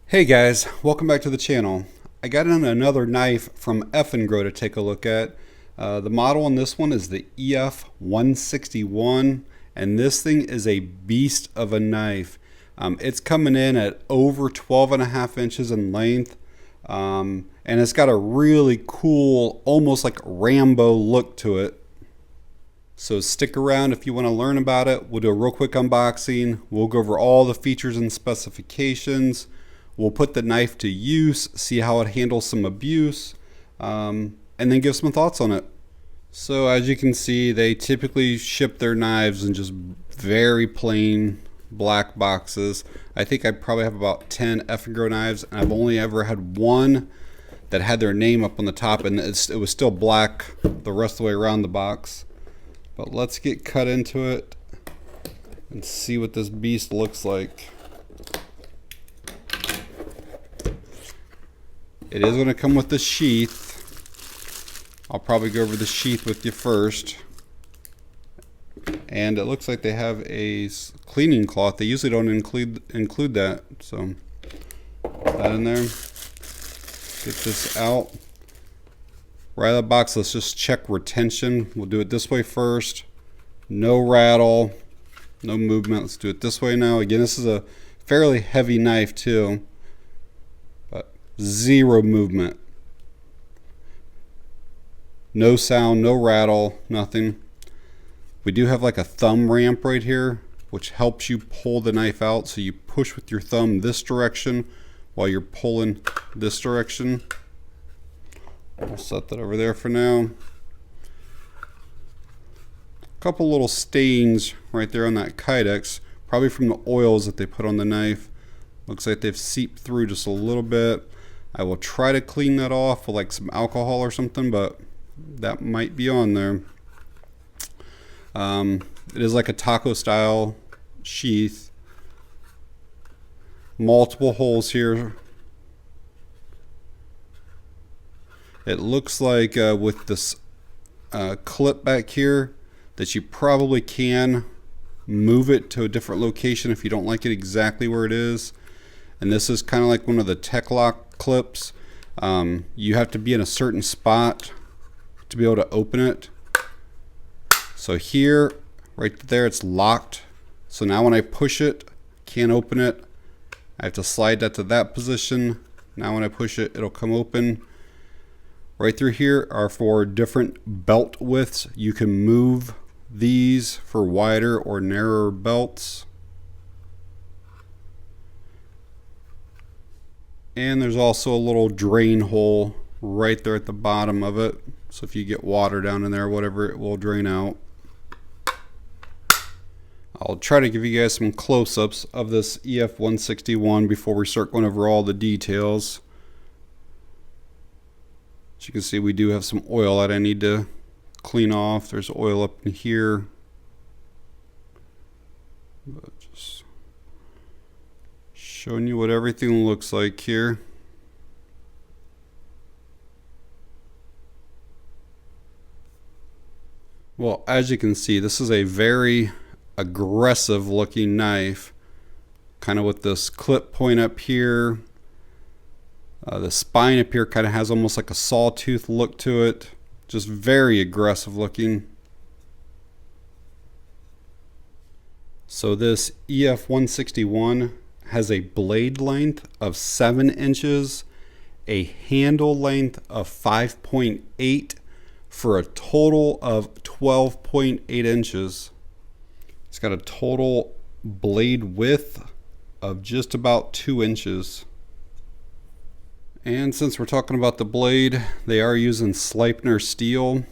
Hey guys, welcome back to the channel. I got in another knife from Eafengrow to take a look at. The model on this one is the EF161, and this thing is a beast of a knife. It's coming in at over 12.5 inches in length, and it's got a really cool, almost like Rambo look to it. So stick around if you want to learn about it. We'll do a real quick unboxing. We'll go over all the features and specifications. We'll put the knife to use, see how it handles some abuse, and then give some thoughts on it. So as you can see, they typically ship their knives in just very plain black boxes. I think I probably have about 10 Eafengrow knives, and I've only ever had one that had their name up on the top, and it was still black the rest of the way around the box. But let's get cut into it and see what this beast looks like. It is going to come with the sheath. I'll probably go over the sheath with you first. And it looks like they have a cleaning cloth. They usually don't include that. So put that in there. Get this out. Right out of the box, let's just check retention. We'll do it this way first. No rattle, no movement. Let's do it this way now. Again, this is a fairly heavy knife too. Zero movement. No sound, no rattle, nothing. We do have like a thumb ramp right here, which helps you pull the knife out. So you push with your thumb this direction while you're pulling this direction. I'll set that over there for now. A couple little stains right there on that Kydex, probably from the oils that they put on the knife. Looks like they've seeped through just a little bit. I will try to clean that off with like some alcohol or something, but that might be on there. It is like a taco style sheath. Multiple holes here. It looks like with this clip back here that you probably can move it to a different location if you don't like it exactly where it is. And this is kind of like one of the Tech Lock clips. You have to be in a certain spot to be able to open it. So here, right there, it's locked. So now when I push it, can't open it. I have to slide that to that position. Now when I push it, it'll come open. Right through here are for different belt widths. You can move these for wider or narrower belts. And there's also a little drain hole right there at the bottom of it. So if you get water down in there or whatever, it will drain out. I'll try to give you guys some close-ups of this EF161 before we start going over all the details. As you can see, we do have some oil that I need to clean off. There's oil up in here. But just showing you what everything looks like here. Well, as you can see, this is a very aggressive looking knife, kind of with this clip point up here. The spine up here kind of has almost like a sawtooth look to it. Just very aggressive looking. So this EF161 has a blade length of 7 inches, a handle length of 5.8 for a total of 12.8 inches. It's got a total blade width of just about 2 inches. And since we're talking about the blade, they are using Sleipner steel.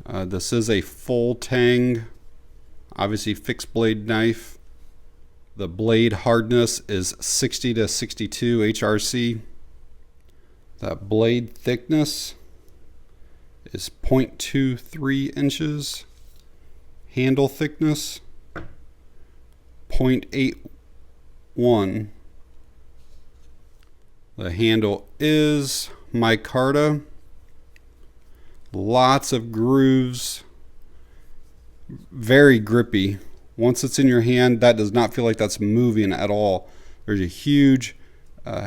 This is a full tang, obviously fixed blade knife. The blade hardness is 60 to 62 HRC. That blade thickness is 0.23 inches. Handle thickness 0.81. The handle is micarta. Lots of grooves. Very grippy. Once it's in your hand, that does not feel like that's moving at all. There's a huge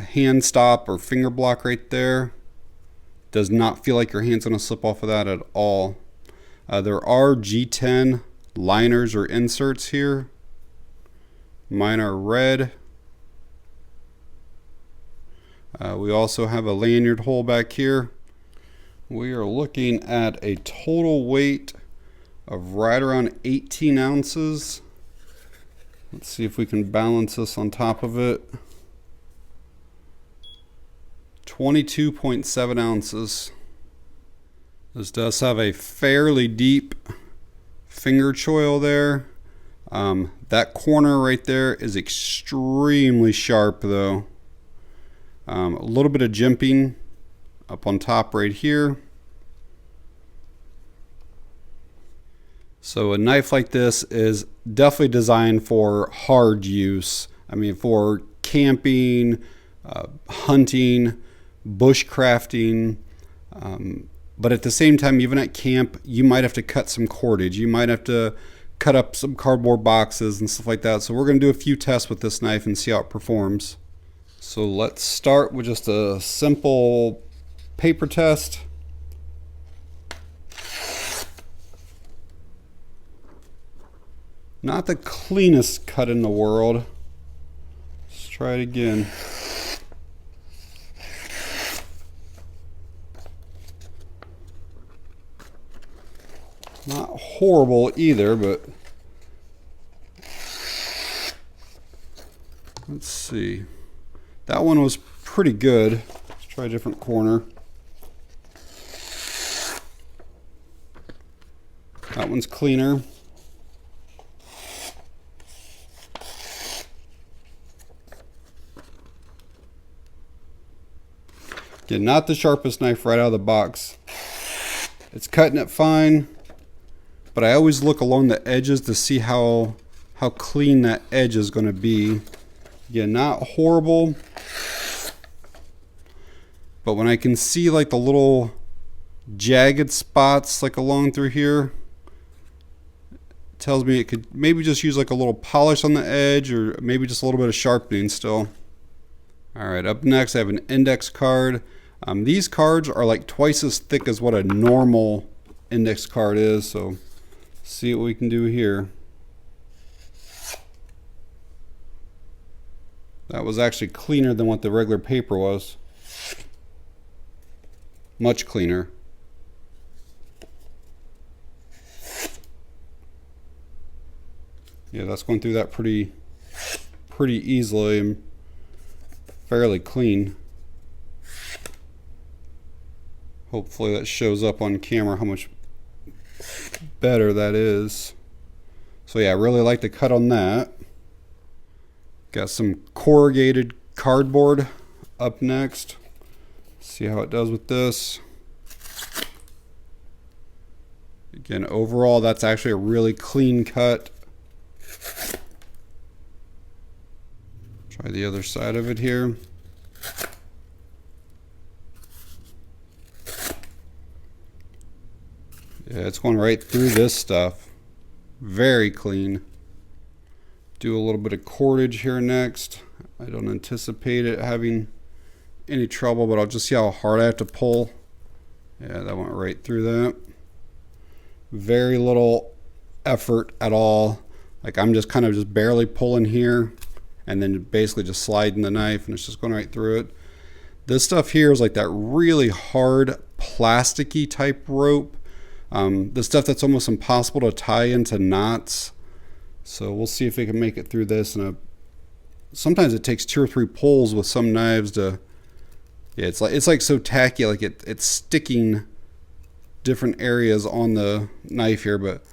hand stop or finger block right there. Does not feel like your hand's going to slip off of that at all. There are G10 liners or inserts here. Mine are red. We also have a lanyard hole back here. We are looking at a total weight of right around 18 ounces. Let's see if we can balance this on top of it. 22.7 ounces. This does have a fairly deep finger choil there. That corner right there is extremely sharp though. A little bit of jimping up on top right here. So a knife like this is definitely designed for hard use. I mean, for camping, hunting, bushcrafting, but at the same time, even at camp, you might have to cut some cordage. You might have to cut up some cardboard boxes and stuff like that. So we're going to do a few tests with this knife and see how it performs. So let's start with just a simple paper test. Not the cleanest cut in the world. Let's try it again. Not horrible either, but let's see. That one was pretty good. Let's try a different corner. That one's cleaner. Again, not the sharpest knife right out of the box. It's cutting it fine, but I always look along the edges to see how clean that edge is going to be. Again, not horrible, but when I can see like the little jagged spots like along through here, it tells me it could maybe just use like a little polish on the edge, or maybe just a little bit of sharpening still. Alright, up next I have an index card. These cards are like twice as thick as what a normal index card is, so see what we can do here. That was actually cleaner than what the regular paper was. Much cleaner. Yeah, that's going through that pretty easily and fairly clean. Hopefully that shows up on camera how much better that is. So yeah, I really like the cut on that. Got some corrugated cardboard up next. See how it does with this. Again, overall that's actually a really clean cut. Try the other side of it here. Yeah, it's going right through this stuff. Very clean. Do a little bit of cordage here next. I don't anticipate it having any trouble, but I'll just see how hard I have to pull. Yeah, that went right through that. Very little effort at all. Like I'm just kind of just barely pulling here and then basically just sliding the knife and it's just going right through it. This stuff here is like that really hard plasticky type rope. The stuff that's almost impossible to tie into knots. So we'll see if we can make it through this. And sometimes it takes 2 or 3 pulls with some knives to. Yeah, it's like so tacky, like it's sticking different areas on the knife here, but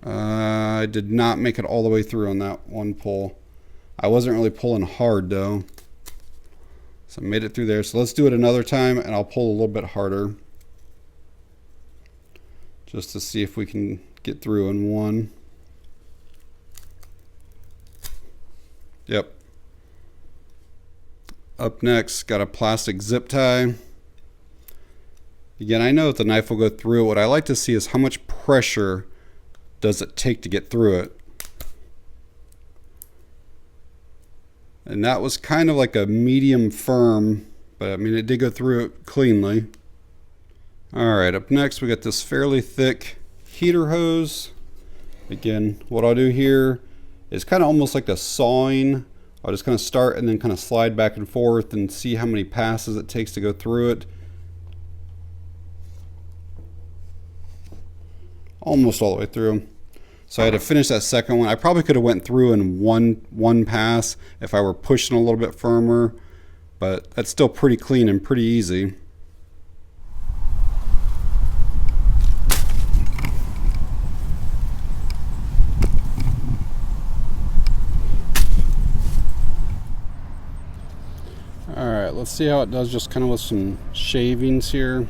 I did not make it all the way through on that one pull. I wasn't really pulling hard though, so I made it through there. So let's do it another time, and I'll pull a little bit harder, just to see if we can get through in one. Yep. Up next, got a plastic zip tie. Again, I know that the knife will go through. What I like to see is how much pressure does it take to get through it. And that was kind of like a medium firm, but I mean, it did go through it cleanly. All right, up next we got this fairly thick heater hose. Again, what I'll do here is kind of almost like a sawing. I'll just kind of start and then kind of slide back and forth and see how many passes it takes to go through it. Almost all the way through. So I had to finish that second one. I probably could have went through in one pass if I were pushing a little bit firmer, but that's still pretty clean and pretty easy. Alright, let's see how it does just kind of with some shavings here.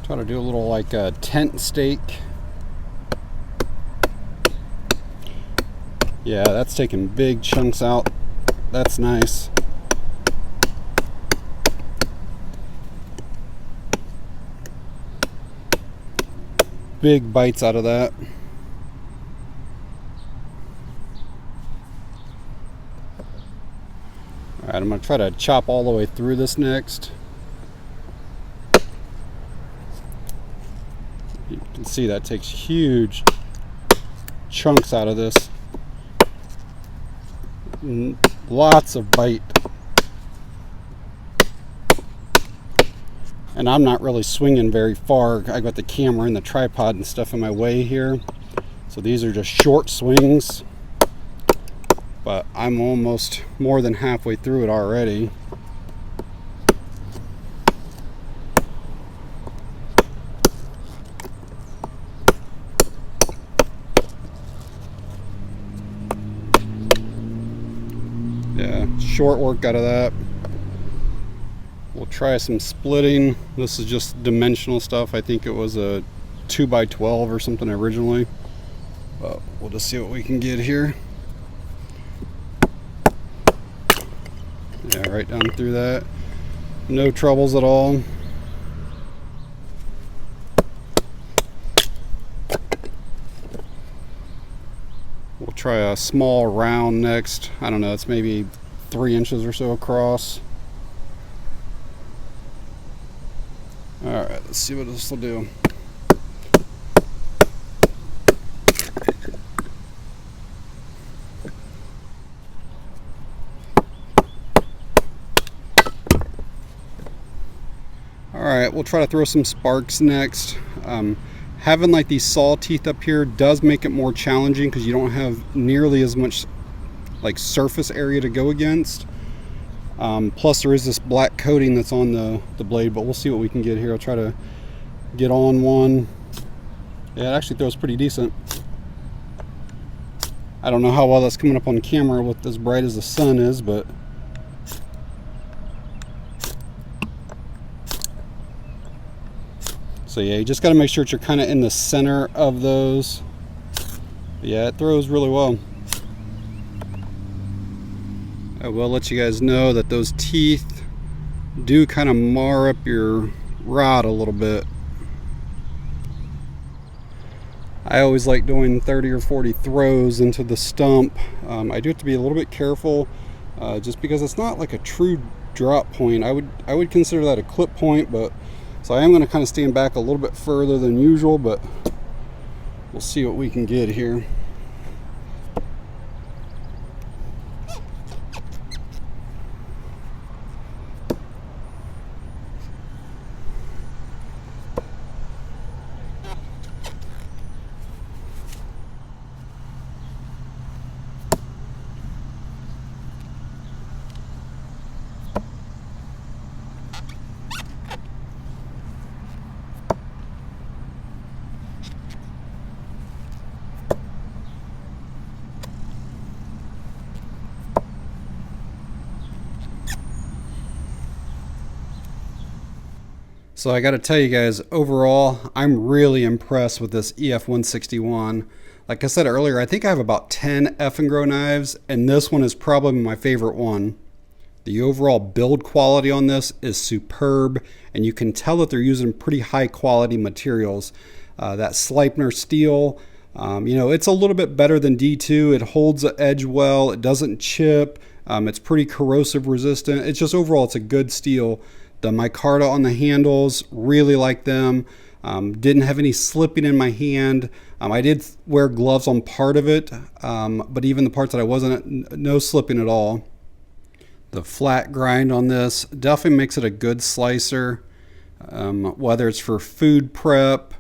Try to do a little like a tent stake. Yeah, that's taking big chunks out. That's nice. Big bites out of that. All right, I'm gonna try to chop all the way through this next. You can see that takes huge chunks out of this. Lots of bite. And I'm not really swinging very far. I got the camera and the tripod and stuff in my way here. So these are just short swings. But I'm almost more than halfway through it already. Yeah, short work out of that. We'll try some splitting. This is just dimensional stuff. I think it was a 2x12 or something originally. But we'll just see what we can get here. Yeah, right down through that. No troubles at all. We'll try a small round next. I don't know, it's maybe 3 inches or so across. Alright, let's see what this will do. Alright, we'll try to throw some sparks next. Having like these saw teeth up here does make it more challenging because you don't have nearly as much like surface area to go against. Plus there is this black coating that's on the blade, but we'll see what we can get here. I'll try to get on one. Yeah, it actually throws pretty decent. I don't know how well that's coming up on camera with as bright as the sun is, but so yeah, you just got to make sure that you're kind of in the center of those. But yeah, it throws really well. I will let you guys know that those teeth do kind of mar up your rod a little bit. I always like doing 30 or 40 throws into the stump. I do have to be a little bit careful just because it's not like a true drop point. I would consider that a clip point, but so I am going to kind of stand back a little bit further than usual, but we'll see what we can get here. So I got to tell you guys, overall, I'm really impressed with this EF161. Like I said earlier, I think I have about 10 Eafengrow knives, and this one is probably my favorite one. The overall build quality on this is superb, and you can tell that they're using pretty high quality materials. That Sleipner steel, you know, it's a little bit better than D2. It holds the edge well, it doesn't chip, it's pretty corrosive resistant. It's just overall, it's a good steel. The micarta on the handles, really like them. Didn't have any slipping in my hand. I did wear gloves on part of it, but even the parts that I wasn't, no slipping at all. The flat grind on this definitely makes it a good slicer, whether it's for food prep,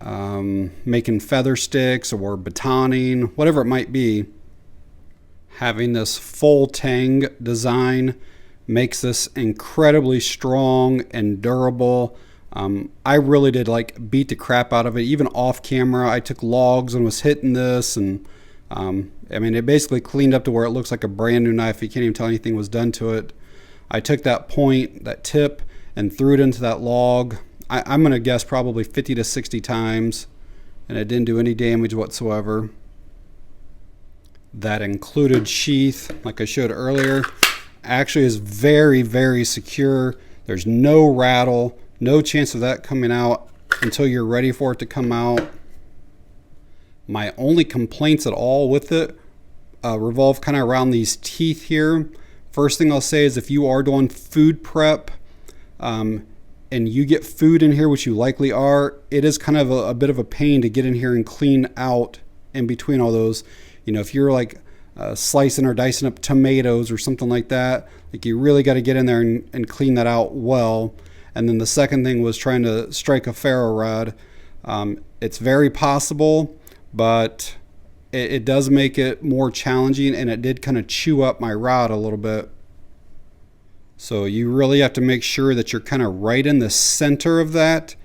making feather sticks or batoning, whatever it might be. Having this full tang design makes this incredibly strong and durable. I really did like beat the crap out of it. Even off camera, I took logs and was hitting this, and I mean, it basically cleaned up to where it looks like a brand new knife. You can't even tell anything was done to it. I took that point, that tip, and threw it into that log. I'm going to guess probably 50 to 60 times, and it didn't do any damage whatsoever. That included sheath, like I showed earlier, actually is very, very secure. There's no rattle, no chance of that coming out until you're ready for it to come out. My only complaints at all with it revolve kind of around these teeth here. First thing I'll say is if you are doing food prep and you get food in here, which you likely are, it is kind of a bit of a pain to get in here and clean out in between all those. You know, if you're like slicing or dicing up tomatoes or something like that, like you really got to get in there and clean that out well. And then the second thing was trying to strike a ferro rod. It's very possible, but it does make it more challenging, and it did kind of chew up my rod a little bit. So you really have to make sure that you're kind of right in the center of that,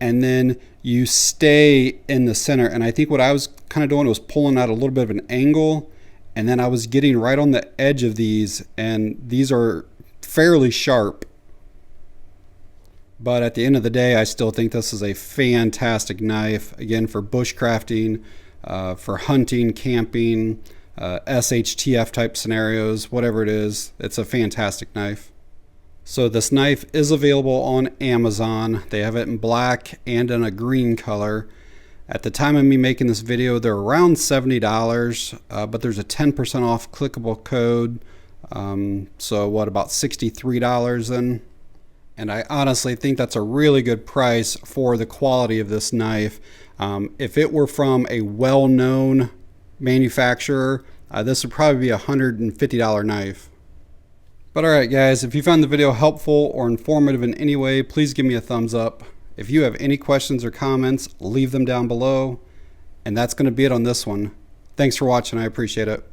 and then you stay in the center. And I think what I was kind of doing was pulling out a little bit of an angle, and then I was getting right on the edge of these, and these are fairly sharp. But at the end of the day, I still think this is a fantastic knife, again, for bushcrafting, for hunting, camping, SHTF type scenarios, whatever it is. It's a fantastic knife. So this knife is available on Amazon. They have it in black and in a green color. At the time of me making this video, they're around $70, but there's a 10% off clickable code. So what, about $63 then? And I honestly think that's a really good price for the quality of this knife. If it were from a well-known manufacturer, this would probably be a $150 knife. But alright guys, if you found the video helpful or informative in any way, please give me a thumbs up. If you have any questions or comments, leave them down below. And that's going to be it on this one. Thanks for watching, I appreciate it.